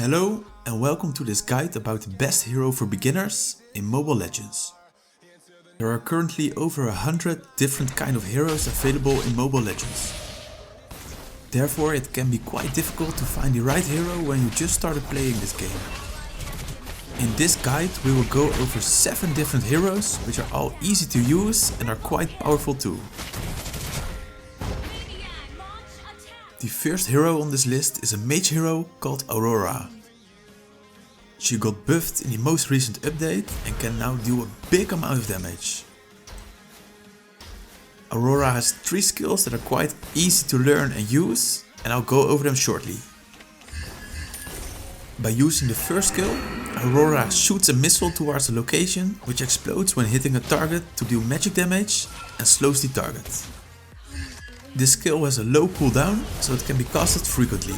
Hello and welcome to this guide about the best hero for beginners in Mobile Legends. There are currently over 100 different kind of heroes available in Mobile Legends. Therefore it can be quite difficult to find the right hero when you just started playing this game. In this guide we will go over 7 different heroes which are all easy to use and are quite powerful too. The first hero on this list is a mage hero called Aurora. She got buffed in the most recent update and can now do a big amount of damage. Aurora has 3 skills that are quite easy to learn and use, and I'll go over them shortly. By using the first skill, Aurora shoots a missile towards a location which explodes when hitting a target to deal magic damage and slows the target. This skill has a low cooldown, so it can be casted frequently.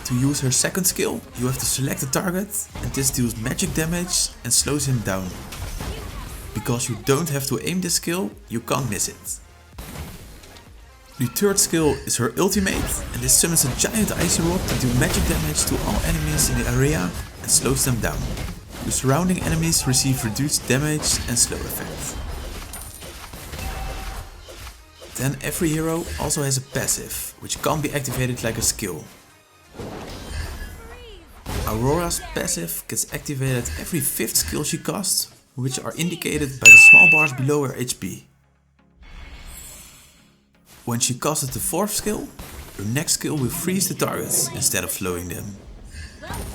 To use her second skill, you have to select a target and this deals magic damage and slows him down. Because you don't have to aim this skill, you can't miss it. The third skill is her ultimate, and this summons a giant icy rod to do magic damage to all enemies in the area and slows them down. The surrounding enemies receive reduced damage and slow effect. Then every hero also has a passive, which can't be activated like a skill. Aurora's passive gets activated every 5th skill she casts, which are indicated by the small bars below her HP. When she casted the 4th skill, her next skill will freeze the targets instead of slowing them.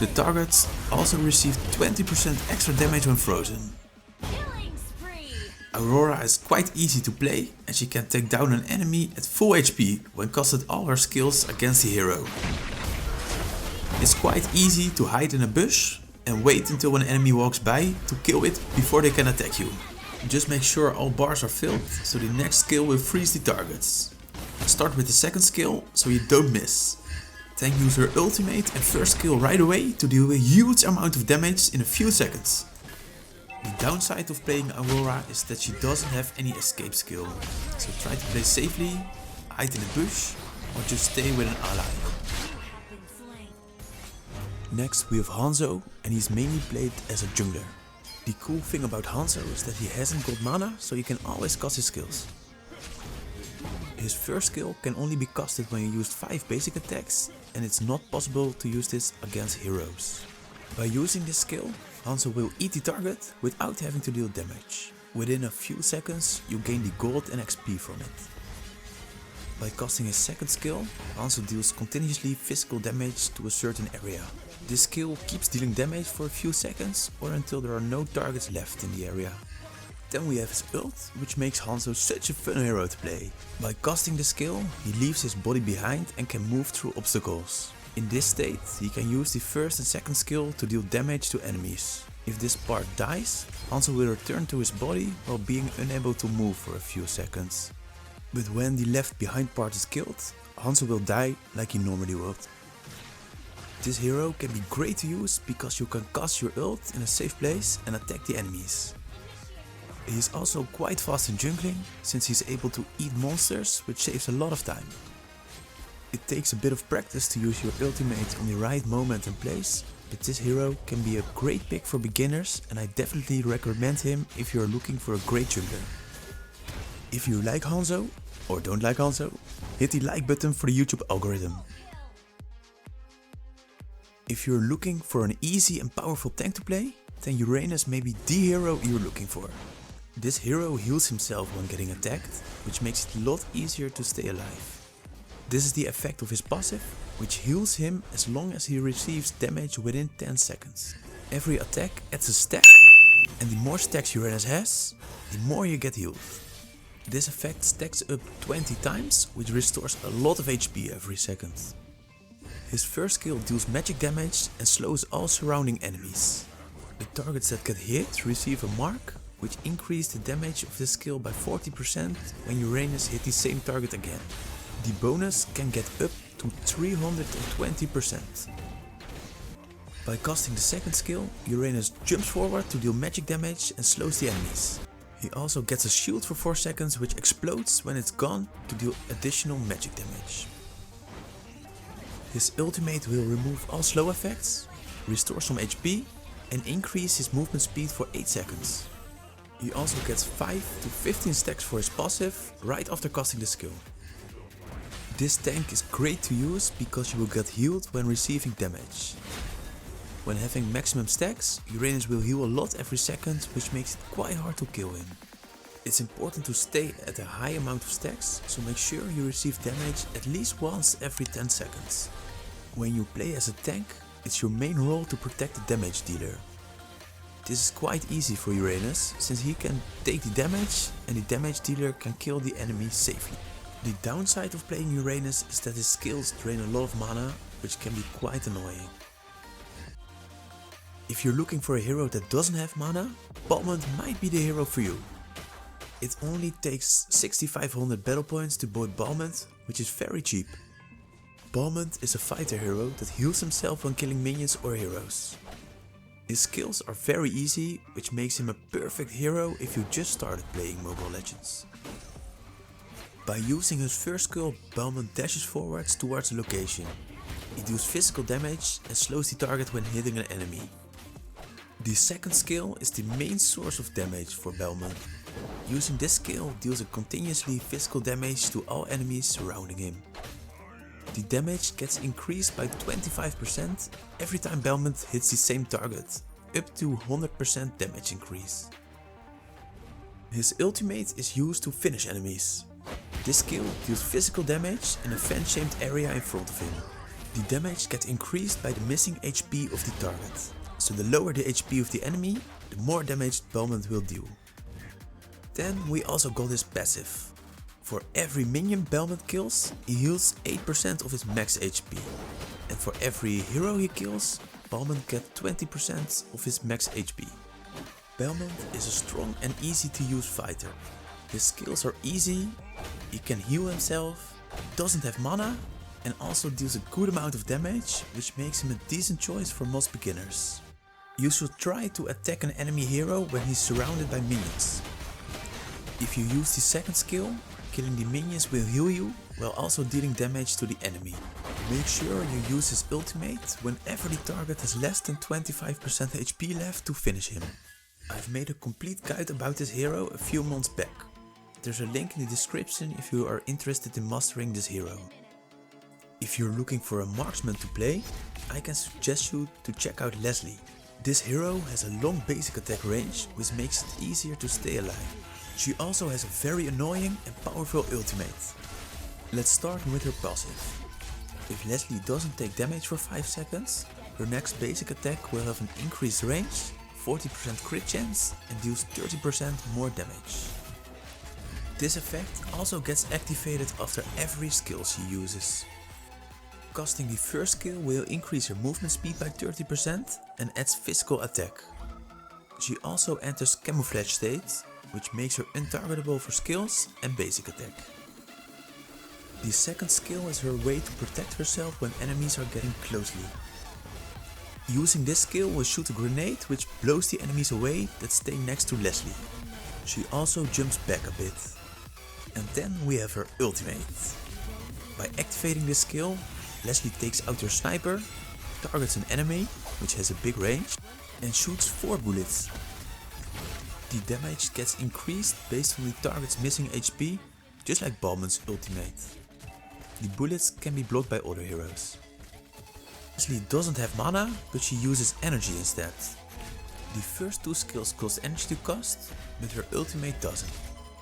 The targets also receive 20% extra damage when frozen. Aurora is quite easy to play and she can take down an enemy at full HP when casted all her skills against the hero. It's quite easy to hide in a bush and wait until an enemy walks by to kill it before they can attack you. Just make sure all bars are filled so the next skill will freeze the targets. Start with the second skill so you don't miss. Then use her ultimate and first skill right away to deal a huge amount of damage in a few seconds. The downside of playing Aurora is that she doesn't have any escape skill, so try to play safely, hide in a bush, or just stay with an ally. Next we have Hanzo, and he's mainly played as a jungler. The cool thing about Hanzo is that he hasn't got mana, so you can always cast his skills. His first skill can only be casted when you use 5 basic attacks, and it's not possible to use this against heroes. By using this skill, Hanzo will eat the target without having to deal damage. Within a few seconds you gain the gold and XP from it. By casting his second skill, Hanzo deals continuously physical damage to a certain area. This skill keeps dealing damage for a few seconds or until there are no targets left in the area. Then we have his ult, which makes Hanzo such a fun hero to play. By casting the skill, he leaves his body behind and can move through obstacles. In this state, he can use the first and second skill to deal damage to enemies. If this part dies, Hanzo will return to his body while being unable to move for a few seconds. But when the left behind part is killed, Hanzo will die like he normally would. This hero can be great to use because you can cast your ult in a safe place and attack the enemies. He is also quite fast in jungling since he's able to eat monsters, which saves a lot of time. It takes a bit of practice to use your ultimate on the right moment and place, but this hero can be a great pick for beginners and I definitely recommend him if you are looking for a great jungler. If you like Hanzo, or don't like Hanzo, hit the like button for the YouTube algorithm. If you're looking for an easy and powerful tank to play, then Uranus may be the hero you're looking for. This hero heals himself when getting attacked, which makes it a lot easier to stay alive. This is the effect of his passive, which heals him as long as he receives damage within 10 seconds. Every attack adds a stack, and the more stacks Uranus has, the more you get healed. This effect stacks up 20 times, which restores a lot of HP every second. His first skill deals magic damage and slows all surrounding enemies. The targets that get hit receive a mark, which increases the damage of this skill by 40% when Uranus hit the same target again. The bonus can get up to 320%. By casting the second skill, Uranus jumps forward to deal magic damage and slows the enemies. He also gets a shield for 4 seconds which explodes when it's gone to deal additional magic damage. His ultimate will remove all slow effects, restore some HP and increase his movement speed for 8 seconds. He also gets 5 to 15 stacks for his passive right after casting the skill. This tank is great to use because you will get healed when receiving damage. When having maximum stacks, Uranus will heal a lot every second, which makes it quite hard to kill him. It's important to stay at a high amount of stacks, so make sure you receive damage at least once every 10 seconds. When you play as a tank, it's your main role to protect the damage dealer. This is quite easy for Uranus, since he can take the damage and the damage dealer can kill the enemy safely. The downside of playing Uranus is that his skills drain a lot of mana, which can be quite annoying. If you're looking for a hero that doesn't have mana, Balmond might be the hero for you. It only takes 6500 battle points to build Balmond, which is very cheap. Balmond is a fighter hero that heals himself when killing minions or heroes. His skills are very easy, which makes him a perfect hero if you just started playing Mobile Legends. By using his first skill, Balmond dashes forwards towards a location. He deals physical damage and slows the target when hitting an enemy. The second skill is the main source of damage for Balmond. Using this skill deals a continuously physical damage to all enemies surrounding him. The damage gets increased by 25% every time Balmond hits the same target, up to 100% damage increase. His ultimate is used to finish enemies. This skill deals physical damage in a fan-shaped area in front of him. The damage gets increased by the missing HP of the target, so the lower the HP of the enemy, the more damage Balmond will deal. Then we also got his passive. For every minion Balmond kills, he heals 8% of his max HP. And for every hero he kills, Balmond gets 20% of his max HP. Balmond is a strong and easy to use fighter. His skills are easy, he can heal himself, doesn't have mana, and also deals a good amount of damage, which makes him a decent choice for most beginners. You should try to attack an enemy hero when he's surrounded by minions. If you use the second skill, killing the minions will heal you while also dealing damage to the enemy. Make sure you use his ultimate whenever the target has less than 25% HP left to finish him. I've made a complete guide about this hero a few months back. There's a link in the description if you are interested in mastering this hero. If you're looking for a marksman to play, I can suggest you to check out Leslie. This hero has a long basic attack range, which makes it easier to stay alive. She also has a very annoying and powerful ultimate. Let's start with her passive. If Leslie doesn't take damage for 5 seconds, her next basic attack will have an increased range, 40% crit chance and deals 30% more damage. This effect also gets activated after every skill she uses. Casting the first skill will increase her movement speed by 30% and adds physical attack. She also enters camouflage state, which makes her untargetable for skills and basic attack. The second skill is her way to protect herself when enemies are getting closely. Using this skill will shoot a grenade which blows the enemies away that stay next to Leslie. She also jumps back a bit. And then we have her ultimate. By activating this skill, Leslie takes out her sniper, targets an enemy, which has a big range, and shoots 4 bullets. The damage gets increased based on the target's missing HP, just like Balmond's ultimate. The bullets can be blocked by other heroes. Leslie doesn't have mana, but she uses energy instead. The first 2 skills cost energy to cast, but her ultimate doesn't.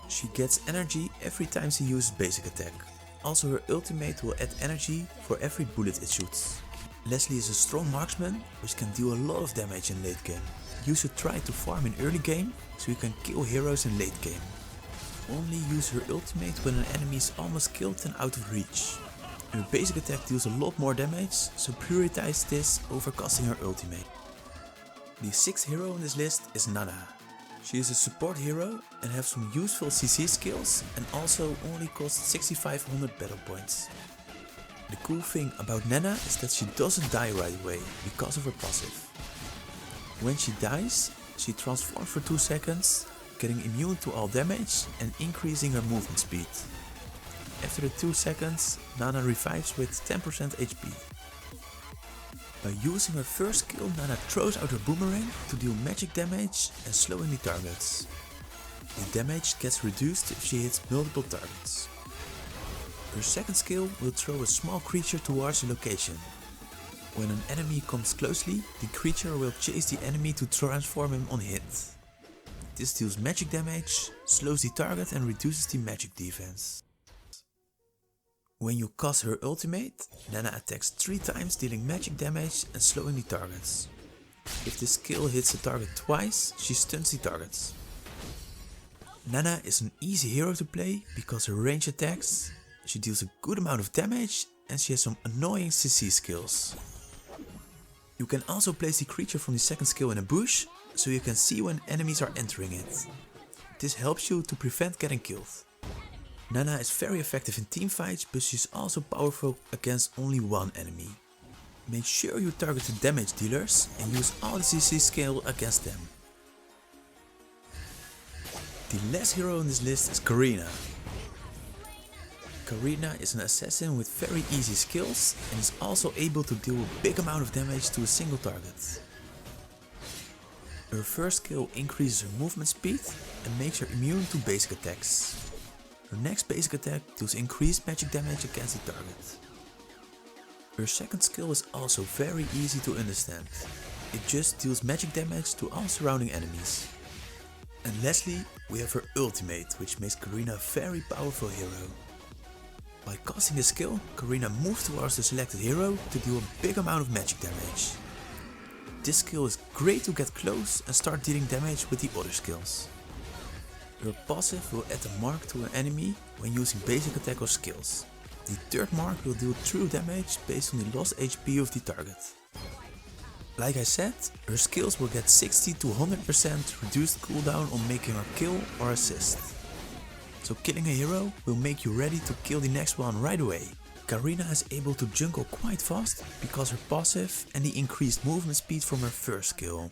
She gets energy every time she uses basic attack. Also her ultimate will add energy for every bullet it shoots. Leslie is a strong marksman, which can deal a lot of damage in late game. You should try to farm in early game, so you can kill heroes in late game. Only use her ultimate when an enemy is almost killed and out of reach. Her basic attack deals a lot more damage, so prioritize this over casting her ultimate. The 6th hero on this list is Nana. She is a support hero and has some useful CC skills and also only costs 6500 battle points. The cool thing about Nana is that she doesn't die right away because of her passive. When she dies, she transforms for 2 seconds, getting immune to all damage and increasing her movement speed. After the 2 seconds, Nana revives with 10% HP. By using her first skill, Nana throws out her boomerang to deal magic damage and slow enemy targets. The damage gets reduced if she hits multiple targets. Her second skill will throw a small creature towards a location. When an enemy comes closely, the creature will chase the enemy to transform him on hit. This deals magic damage, slows the target and reduces the magic defense. When you cast her ultimate, Nana attacks 3 times, dealing magic damage and slowing the targets. If this skill hits the target twice, she stuns the targets. Nana is an easy hero to play because her range attacks, she deals a good amount of damage and she has some annoying CC skills. You can also place the creature from the second skill in a bush, so you can see when enemies are entering it. This helps you to prevent getting killed. Nana is very effective in teamfights, but she's also powerful against only one enemy. Make sure you target the damage dealers and use all the CC skill against them. The last hero on this list is Karina. Karina is an assassin with very easy skills and is also able to deal a big amount of damage to a single target. Her first skill increases her movement speed and makes her immune to basic attacks. Her next basic attack deals increased magic damage against the target. Her second skill is also very easy to understand. It just deals magic damage to all surrounding enemies. And lastly, we have her ultimate, which makes Karina a very powerful hero. By casting this skill, Karina moves towards the selected hero to deal a big amount of magic damage. This skill is great to get close and start dealing damage with the other skills. Her passive will add a mark to an enemy when using basic attack or skills. The third mark will deal true damage based on the lost HP of the target. Like I said, her skills will get 60 to 100% reduced cooldown on making her kill or assist. So killing a hero will make you ready to kill the next one right away. Karina is able to jungle quite fast because her passive and the increased movement speed from her first skill.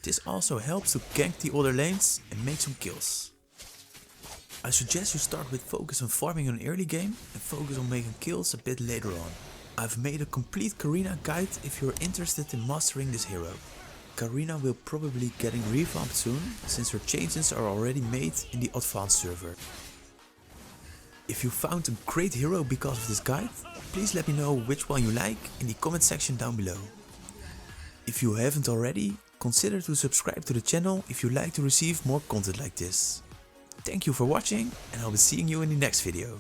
This also helps to gank the other lanes and make some kills. I suggest you start with focus on farming in an early game and focus on making kills a bit later on. I've made a complete Karina guide if you're interested in mastering this hero. Karina will probably getting revamped soon, since her changes are already made in the advanced server. If you found a great hero because of this guide, please let me know which one you like in the comment section down below. If you haven't already, consider to subscribe to the channel if you like to receive more content like this. Thank you for watching and I'll be seeing you in the next video.